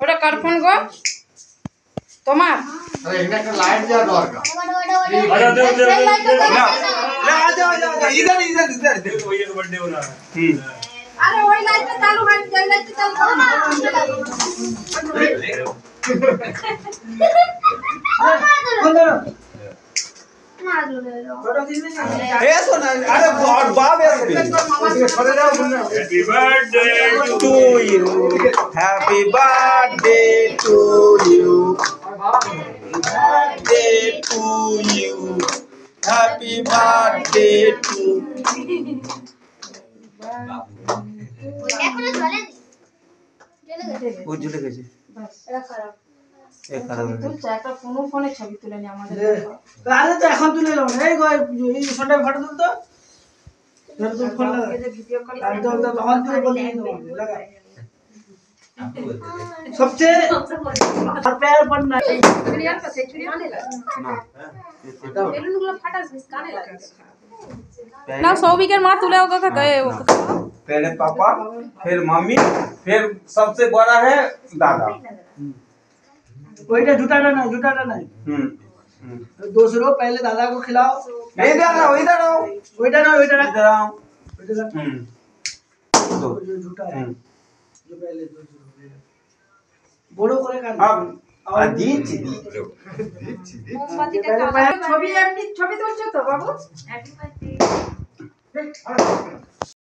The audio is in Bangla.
ওটা কার ফোন গো? তোমার? अरे इनका একটা লাইট দেওয়া দরকার। आजा दे दे ना आ जाओ इधर इधर इधर भैया का बर्थडे हो रहा है। আরে ওই লাইটটা চালু হয়, ওই লাইটটা চালু করো না। ए सोना अरे और बाप यार खड़े रहो बोलना Happy birthday to you happy birthday to you birthday to you happy birthday to वो जुले कैसे এটা খারাপ। एक खराब है তুলছে একটা ফোনে ছবি তুলে নি আমাদের। আরে তো এখন তুলে নাও এই গো এই ফোনটা ফটো তুল তো ধর তুই ফোন লাগা এই যে ভিডিও কল আর তো তখন তুই বললি তোমাকে লাগা सबसे আর প্যার পড় না ক্লিয়ার করতে চুরি আনে লাগে ना বেলুনগুলো ফাটাস কানে লাগে। না সৌভিকের মা তুলে ওকে पहले पापा फिर मम्मी फिर सबसे बड़ा है दादा ওইটা জুতাটা নাই दूसरो पहले दादा को खिलाओ इधर आओ इधर आओ ওইটা না ওইটা इधर आओ ওইটা না दो जो जूता है जो पहले दो বড় করে কান अब दीची মোমবাতিটা কালো। ছবি এমনি ছবি তুলছো তো বাবু? Happy birthday.